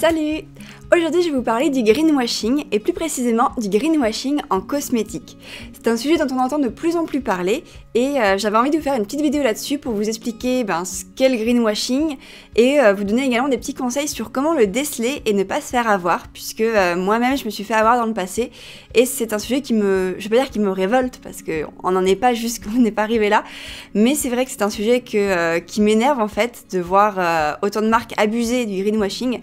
Salut! Aujourd'hui je vais vous parler du greenwashing et plus précisément du greenwashing en cosmétique. C'est un sujet dont on entend de plus en plus parler et j'avais envie de vous faire une petite vidéo là-dessus pour vous expliquer ce qu'est le greenwashing et vous donner également des petits conseils sur comment le déceler et ne pas se faire avoir puisque moi-même je me suis fait avoir dans le passé et c'est un sujet qui me, je vais pas dire qui me révolte parce qu'on n'en est pas jusqu'on n'est pas arrivé là, mais c'est vrai que c'est un sujet qui m'énerve en fait de voir autant de marques abuser du greenwashing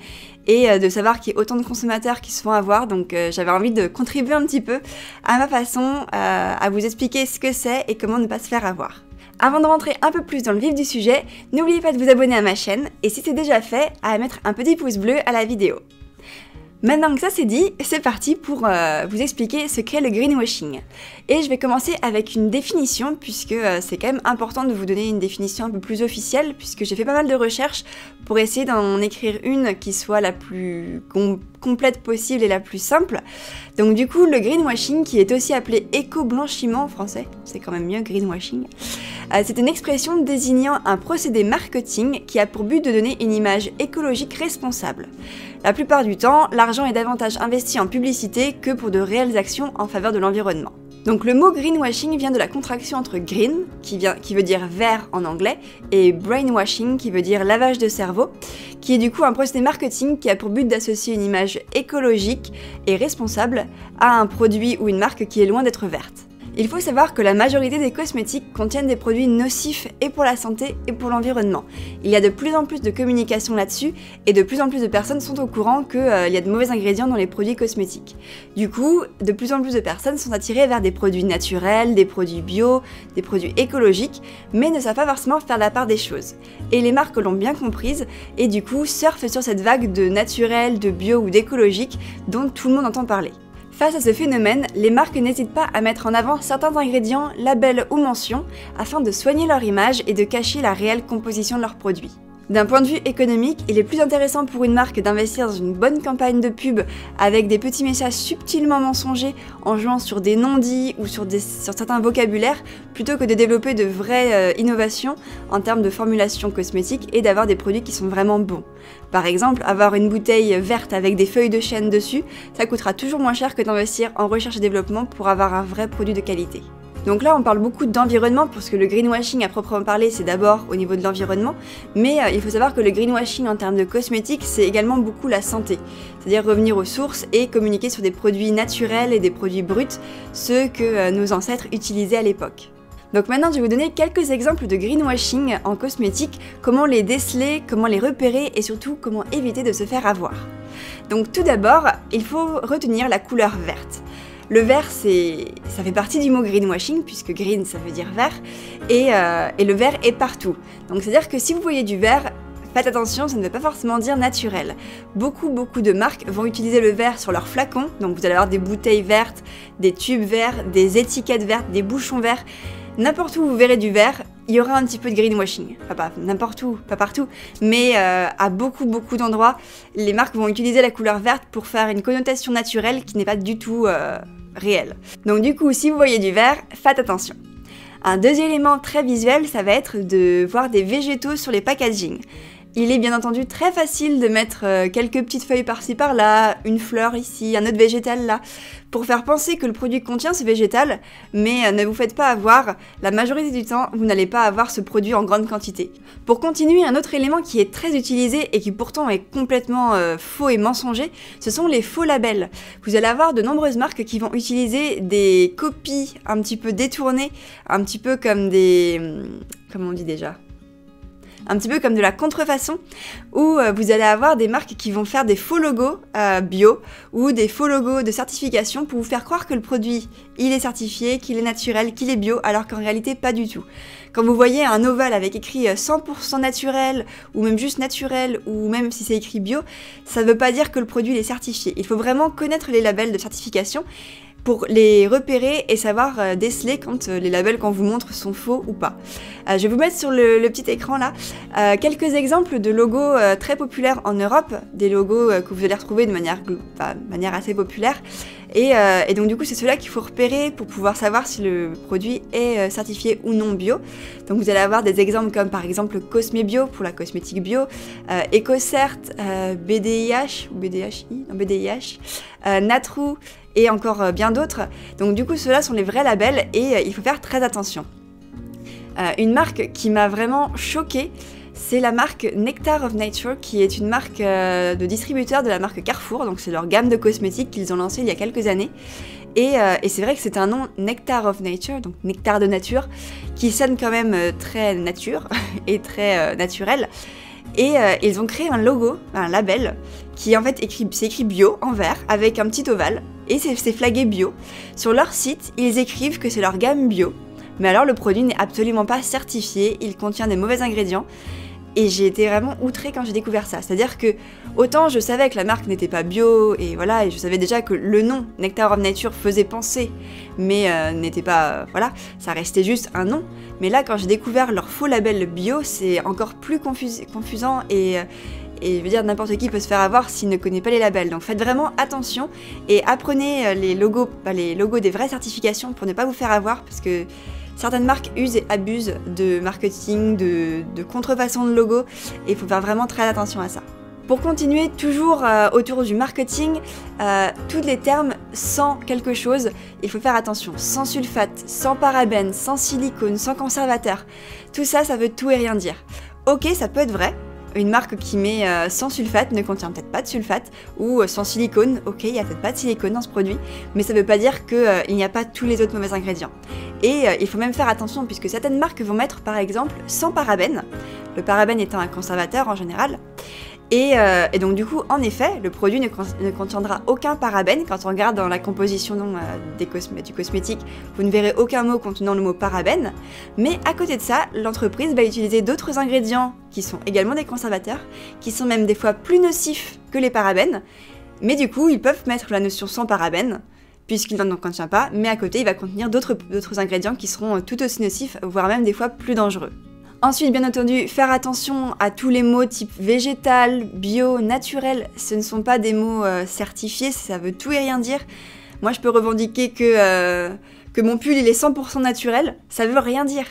et de savoir qu'il y a autant de consommateurs qui se font avoir, donc j'avais envie de contribuer un petit peu à ma façon à vous expliquer ce que c'est et comment ne pas se faire avoir. Avant de rentrer un peu plus dans le vif du sujet, n'oubliez pas de vous abonner à ma chaîne et si c'est déjà fait, à mettre un petit pouce bleu à la vidéo. Maintenant que ça c'est dit, c'est parti pour vous expliquer ce qu'est le greenwashing. Et je vais commencer avec une définition, puisque c'est quand même important de vous donner une définition un peu plus officielle, puisque j'ai fait pas mal de recherches pour essayer d'en écrire une qui soit la plus complète possible et la plus simple. Donc du coup, le greenwashing, qui est aussi appelé éco-blanchiment en français, c'est quand même mieux greenwashing, c'est une expression désignant un procédé marketing qui a pour but de donner une image écologique responsable. La plupart du temps, l'argent est davantage investi en publicité que pour de réelles actions en faveur de l'environnement. Donc le mot greenwashing vient de la contraction entre green, qui veut dire vert en anglais, et brainwashing, qui veut dire lavage de cerveau, qui est du coup un procédé marketing qui a pour but d'associer une image écologique et responsable à un produit ou une marque qui est loin d'être verte. Il faut savoir que la majorité des cosmétiques contiennent des produits nocifs et pour la santé et pour l'environnement. Il y a de plus en plus de communication là-dessus et de plus en plus de personnes sont au courant qu'il y a de mauvais ingrédients dans les produits cosmétiques. Du coup, de plus en plus de personnes sont attirées vers des produits naturels, des produits bio, des produits écologiques, mais ne savent pas forcément faire la part des choses. Et les marques l'ont bien comprise et du coup surfent sur cette vague de naturel, de bio ou d'écologique dont tout le monde entend parler. Face à ce phénomène, les marques n'hésitent pas à mettre en avant certains ingrédients, labels ou mentions afin de soigner leur image et de cacher la réelle composition de leurs produits. D'un point de vue économique, il est plus intéressant pour une marque d'investir dans une bonne campagne de pub avec des petits messages subtilement mensongers en jouant sur des non-dits ou sur certains vocabulaires plutôt que de développer de vraies innovations en termes de formulation cosmétique et d'avoir des produits qui sont vraiment bons. Par exemple, avoir une bouteille verte avec des feuilles de chêne dessus, ça coûtera toujours moins cher que d'investir en recherche et développement pour avoir un vrai produit de qualité. Donc là on parle beaucoup d'environnement parce que le greenwashing à proprement parler c'est d'abord au niveau de l'environnement, mais il faut savoir que le greenwashing en termes de cosmétiques c'est également beaucoup la santé, c'est-à-dire revenir aux sources et communiquer sur des produits naturels et des produits bruts, ceux que nos ancêtres utilisaient à l'époque. Donc maintenant je vais vous donner quelques exemples de greenwashing en cosmétique, comment les déceler, comment les repérer et surtout comment éviter de se faire avoir. Donc tout d'abord, il faut retenir la couleur verte. Le vert, ça fait partie du mot greenwashing, puisque green, ça veut dire vert, et le vert est partout. Donc c'est-à-dire que si vous voyez du vert, faites attention, ça ne veut pas forcément dire naturel. Beaucoup de marques vont utiliser le vert sur leurs flacons, donc vous allez avoir des bouteilles vertes, des tubes verts, des étiquettes vertes, des bouchons verts. N'importe où vous verrez du vert, il y aura un petit peu de greenwashing. Enfin, pas n'importe où, pas partout, mais à beaucoup d'endroits, les marques vont utiliser la couleur verte pour faire une connotation naturelle qui n'est pas du tout réelle. Donc du coup, si vous voyez du vert, faites attention. Un deuxième élément très visuel, ça va être de voir des végétaux sur les packaging. Il est bien entendu très facile de mettre quelques petites feuilles par-ci par-là, une fleur ici, un autre végétal là, pour faire penser que le produit contient ce végétal, mais ne vous faites pas avoir, la majorité du temps, vous n'allez pas avoir ce produit en grande quantité. Pour continuer, un autre élément qui est très utilisé et qui pourtant est complètement faux et mensonger, ce sont les faux labels. Vous allez avoir de nombreuses marques qui vont utiliser des copies un petit peu détournées, un petit peu comme des... comment on dit déjà ? Un petit peu comme de la contrefaçon, où vous allez avoir des marques qui vont faire des faux logos bio ou des faux logos de certification pour vous faire croire que le produit il est certifié, qu'il est naturel, qu'il est bio, alors qu'en réalité pas du tout. Quand vous voyez un ovale avec écrit 100% naturel, ou même juste naturel, ou même si c'est écrit bio, ça ne veut pas dire que le produit est certifié. Il faut vraiment connaître les labels de certification pour les repérer et savoir déceler quand les labels qu'on vous montre sont faux ou pas. Je vais vous mettre sur le petit écran là quelques exemples de logos très populaires en Europe, des logos que vous allez retrouver de manière assez populaire Et donc du coup c'est cela qu'il faut repérer pour pouvoir savoir si le produit est certifié ou non bio. Donc vous allez avoir des exemples comme par exemple Cosmebio pour la cosmétique bio, EcoCert, BDIH, ou BDHI, non, BDIH, Natrou et encore bien d'autres. Donc du coup ceux-là sont les vrais labels et il faut faire très attention. Une marque qui m'a vraiment choquée, c'est la marque Nectar of Nature, qui est une marque de distributeur de la marque Carrefour, donc c'est leur gamme de cosmétiques qu'ils ont lancée il y a quelques années. Et c'est vrai que c'est un nom Nectar of Nature, donc nectar de nature, qui sonne quand même très nature et très naturel. Et ils ont créé un logo, un label, qui en fait c'est écrit bio en vert, avec un petit ovale, et c'est flagué bio. Sur leur site, ils écrivent que c'est leur gamme bio, mais alors le produit n'est absolument pas certifié, il contient des mauvais ingrédients. Et j'ai été vraiment outrée quand j'ai découvert ça. C'est-à-dire que, autant je savais que la marque n'était pas bio, et voilà, et je savais déjà que le nom Nectar of Nature faisait penser, mais n'était pas, voilà, ça restait juste un nom. Mais là, quand j'ai découvert leur faux label bio, c'est encore plus confusant et je veux dire, n'importe qui peut se faire avoir s'il ne connaît pas les labels. Donc faites vraiment attention et apprenez les logos des vraies certifications pour ne pas vous faire avoir, parce que certaines marques usent et abusent de marketing, de contrefaçon de logos, et il faut faire vraiment très attention à ça. Pour continuer toujours autour du marketing, tous les termes sans quelque chose, il faut faire attention. Sans sulfate, sans parabènes, sans silicone, sans conservateur. Tout ça, ça veut tout et rien dire. Ok, ça peut être vrai. Une marque qui met sans sulfate ne contient peut-être pas de sulfate, ou sans silicone, ok, il n'y a peut-être pas de silicone dans ce produit, mais ça ne veut pas dire qu'il n'y a pas tous les autres mauvais ingrédients. Et il faut même faire attention, puisque certaines marques vont mettre par exemple sans parabènes, le parabène étant un conservateur en général, et donc du coup, en effet, le produit ne contiendra aucun parabène. Quand on regarde dans la composition du cosmétique, vous ne verrez aucun mot contenant le mot parabène. Mais à côté de ça, l'entreprise va utiliser d'autres ingrédients qui sont également des conservateurs, qui sont même des fois plus nocifs que les parabènes. Mais du coup, ils peuvent mettre la notion sans parabène, puisqu'il n'en contient pas, mais à côté, il va contenir d'autres ingrédients qui seront tout aussi nocifs, voire même des fois plus dangereux. Ensuite, bien entendu, faire attention à tous les mots type végétal, bio, naturel. Ce ne sont pas des mots certifiés, ça veut tout et rien dire. Moi, je peux revendiquer que mon pull il est 100% naturel, ça veut rien dire.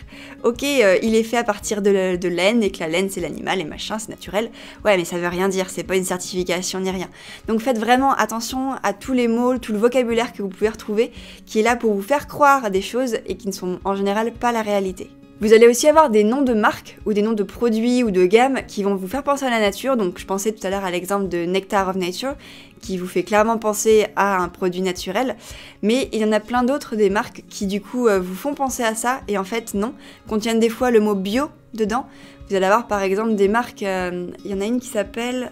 Ok, il est fait à partir de laine, et que la laine c'est l'animal et machin, c'est naturel. Ouais, mais ça veut rien dire, c'est pas une certification ni rien. Donc faites vraiment attention à tous les mots, tout le vocabulaire que vous pouvez retrouver, qui est là pour vous faire croire à des choses et qui ne sont en général pas la réalité. Vous allez aussi avoir des noms de marques ou des noms de produits ou de gammes qui vont vous faire penser à la nature. Donc je pensais tout à l'heure à l'exemple de Nectar of Nature qui vous fait clairement penser à un produit naturel. Mais il y en a plein d'autres des marques qui du coup vous font penser à ça et en fait non, contiennent des fois le mot bio dedans. Vous allez avoir par exemple des marques, il y en a une qui s'appelle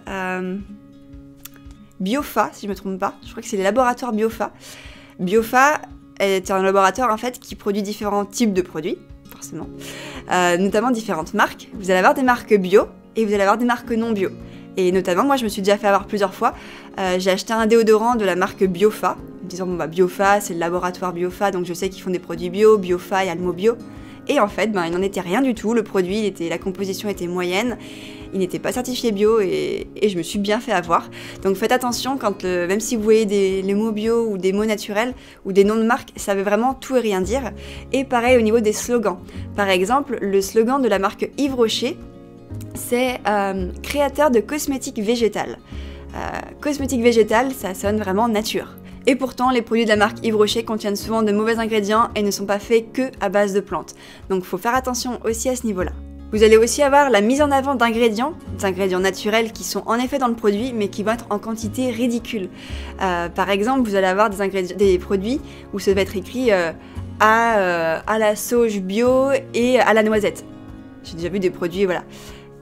Biofa si je me trompe pas. Je crois que c'est les laboratoires Biofa. Biofa est un laboratoire en fait qui produit différents types de produits. Forcément, notamment différentes marques. Vous allez avoir des marques bio et vous allez avoir des marques non bio. Et notamment, moi je me suis déjà fait avoir plusieurs fois. J'ai acheté un déodorant de la marque Biofa, en disant bon bah Biofa c'est le laboratoire Biofa, donc je sais qu'ils font des produits bio, Biofa il y a le mot bio. Et en fait, il n'en était rien du tout, le produit, la composition était moyenne, il n'était pas certifié bio et je me suis bien fait avoir. Donc faites attention, même si vous voyez les mots bio ou des mots naturels ou des noms de marques, ça veut vraiment tout et rien dire. Et pareil au niveau des slogans. Par exemple, le slogan de la marque Yves Rocher, c'est créateur de cosmétiques végétales. Cosmétiques végétales, ça sonne vraiment nature. Et pourtant, les produits de la marque Yves Rocher contiennent souvent de mauvais ingrédients et ne sont pas faits que à base de plantes. Donc il faut faire attention aussi à ce niveau-là. Vous allez aussi avoir la mise en avant d'ingrédients, des ingrédients naturels qui sont en effet dans le produit, mais qui vont être en quantité ridicule. Par exemple, vous allez avoir des produits où ça va être écrit à la sauge bio et à la noisette. J'ai déjà vu des produits, voilà.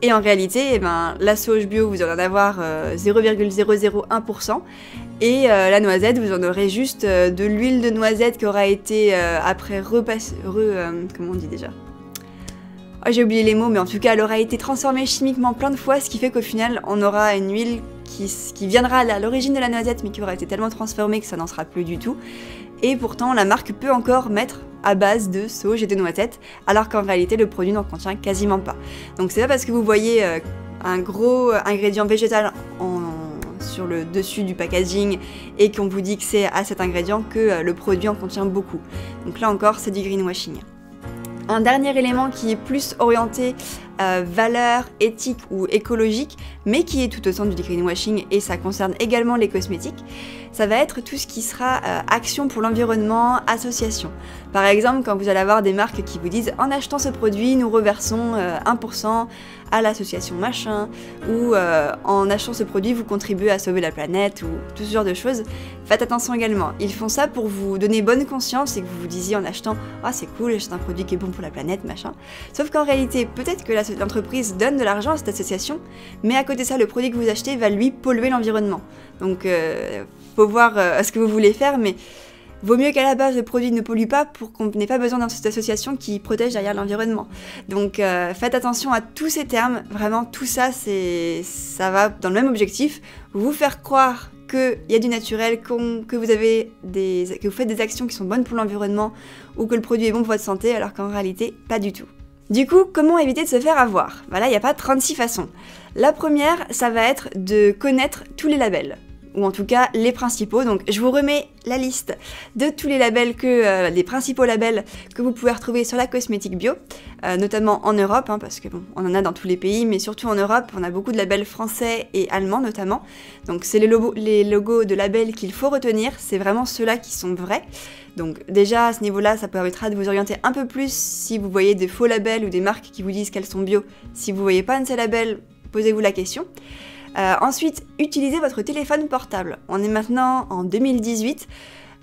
Et en réalité, la sauge bio, vous allez en avoir 0,001%. Et la noisette, vous en aurez juste de l'huile de noisette qui aura été après comment on dit déjà ? Oh, j'ai oublié les mots, mais en tout cas, elle aura été transformée chimiquement plein de fois, ce qui fait qu'au final, on aura une huile qui viendra à l'origine de la noisette, mais qui aura été tellement transformée que ça n'en sera plus du tout. Et pourtant, la marque peut encore mettre à base de sauge et de noisettes, alors qu'en réalité, le produit n'en contient quasiment pas. Donc c'est pas parce que vous voyez un gros ingrédient végétal sur le dessus du packaging et qu'on vous dit que c'est à cet ingrédient que le produit en contient beaucoup. Donc là encore, c'est du greenwashing. Un dernier élément qui est plus orienté valeur, éthique ou écologique, mais qui est tout autant du greenwashing et ça concerne également les cosmétiques, ça va être tout ce qui sera action pour l'environnement, association. Par exemple, quand vous allez avoir des marques qui vous disent « En achetant ce produit, nous reversons 1% à l'association machin » ou « En achetant ce produit, vous contribuez à sauver la planète » ou tout ce genre de choses. Faites attention également. Ils font ça pour vous donner bonne conscience et que vous vous disiez en achetant « Ah, c'est cool, j'achète un produit qui est bon pour la planète, machin ». Sauf qu'en réalité, peut-être que l'entreprise donne de l'argent à cette association, mais à côté de ça, le produit que vous achetez va lui polluer l'environnement. Donc, faut voir ce que vous voulez faire, mais vaut mieux qu'à la base le produit ne pollue pas pour qu'on n'ait pas besoin d'une association qui protège derrière l'environnement. Donc faites attention à tous ces termes, vraiment tout ça, ça va dans le même objectif, vous faire croire qu'il y a du naturel, que vous faites des actions qui sont bonnes pour l'environnement ou que le produit est bon pour votre santé, alors qu'en réalité, pas du tout. Du coup, comment éviter de se faire avoir? Voilà, il n'y a pas 36 façons. La première, ça va être de connaître tous les labels, ou en tout cas les principaux. Donc je vous remets la liste de tous les labels, les principaux labels que vous pouvez retrouver sur la cosmétique bio, notamment en Europe, parce que bon, on en a dans tous les pays, mais surtout en Europe, on a beaucoup de labels français et allemands notamment. Donc c'est les logos de labels qu'il faut retenir, c'est vraiment ceux-là qui sont vrais. Donc déjà à ce niveau-là, ça permettra de vous orienter un peu plus si vous voyez des faux labels ou des marques qui vous disent qu'elles sont bio. Si vous voyez pas un de ces labels, posez-vous la question. Ensuite, utilisez votre téléphone portable. On est maintenant en 2018.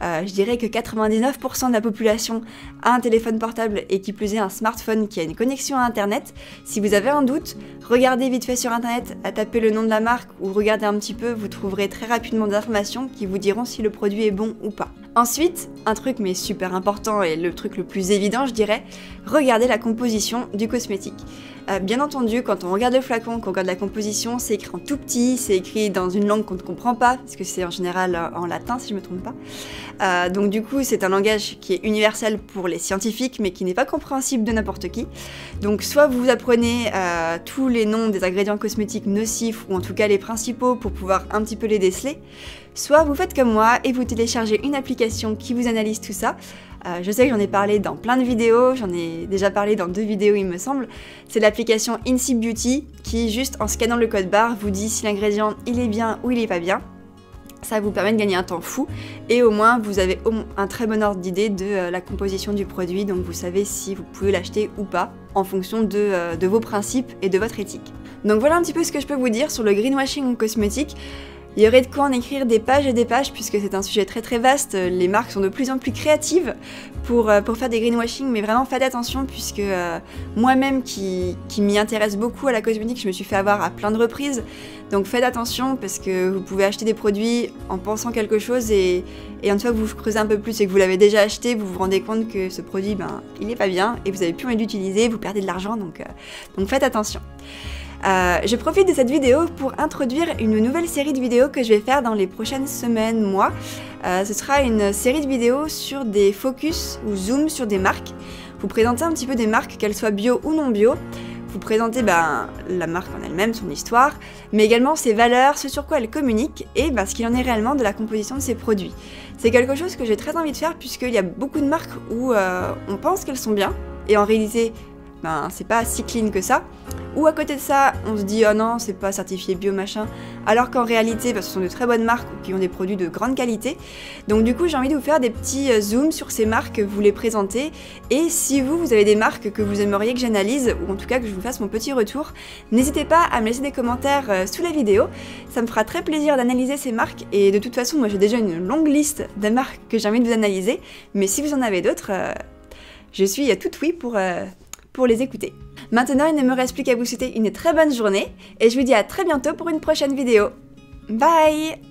Je dirais que 99% de la population a un téléphone portable et qui plus est un smartphone qui a une connexion à internet. Si vous avez un doute, regardez vite fait sur internet, tapez le nom de la marque ou regardez un petit peu, vous trouverez très rapidement des informations qui vous diront si le produit est bon ou pas. Ensuite, un truc mais super important et le truc le plus évident je dirais, regardez la composition du cosmétique. Bien entendu, quand on regarde le flacon, qu'on regarde la composition, c'est écrit en tout petit, c'est écrit dans une langue qu'on ne comprend pas, parce que c'est en général en latin si je ne me trompe pas. Donc du coup, c'est un langage qui est universel pour les scientifiques, mais qui n'est pas compréhensible de n'importe qui. Donc soit vous apprenez tous les noms des ingrédients cosmétiques nocifs, ou en tout cas les principaux, pour pouvoir un petit peu les déceler, soit vous faites comme moi et vous téléchargez une application qui vous analyse tout ça. Je sais que j'en ai parlé dans plein de vidéos, j'en ai déjà parlé dans 2 vidéos il me semble. C'est l'application InSip Beauty qui, juste en scannant le code barre, vous dit si l'ingrédient il est bien ou il est pas bien. Ça vous permet de gagner un temps fou et au moins vous avez un très bon ordre d'idée de la composition du produit, donc vous savez si vous pouvez l'acheter ou pas en fonction de vos principes et de votre éthique. Donc voilà un petit peu ce que je peux vous dire sur le greenwashing en cosmétique. Il y aurait de quoi en écrire des pages et des pages puisque c'est un sujet très très vaste, les marques sont de plus en plus créatives pour faire des greenwashing, mais vraiment faites attention puisque moi-même qui m'y intéresse beaucoup à la cosmétique, je me suis fait avoir à plein de reprises, donc faites attention parce que vous pouvez acheter des produits en pensant quelque chose et une fois que vous creusez un peu plus et que vous l'avez déjà acheté, vous vous rendez compte que ce produit, il n'est pas bien et vous avez plus envie de l'utiliser, vous perdez de l'argent, donc faites attention. Je profite de cette vidéo pour introduire une nouvelle série de vidéos que je vais faire dans les prochaines semaines, mois. Ce sera une série de vidéos sur des focus ou zoom sur des marques. Vous présentez un petit peu des marques, qu'elles soient bio ou non bio. Vous présentez la marque en elle-même, son histoire, mais également ses valeurs, ce sur quoi elle communique et ce qu'il en est réellement de la composition de ses produits. C'est quelque chose que j'ai très envie de faire puisqu'il y a beaucoup de marques où on pense qu'elles sont bien et en réalité c'est pas si clean que ça. Ou à côté de ça, on se dit « Oh non, c'est pas certifié bio machin », alors qu'en réalité, ce sont de très bonnes marques qui ont des produits de grande qualité. Donc du coup, j'ai envie de vous faire des petits zooms sur ces marques, vous les présenter. Et si vous avez des marques que vous aimeriez que j'analyse, ou en tout cas que je vous fasse mon petit retour, n'hésitez pas à me laisser des commentaires sous la vidéo. Ça me fera très plaisir d'analyser ces marques. Et de toute façon, moi j'ai déjà une longue liste de marques que j'ai envie de vous analyser. Mais si vous en avez d'autres, je suis toute oui pour les écouter. Maintenant, il ne me reste plus qu'à vous souhaiter une très bonne journée et je vous dis à très bientôt pour une prochaine vidéo. Bye!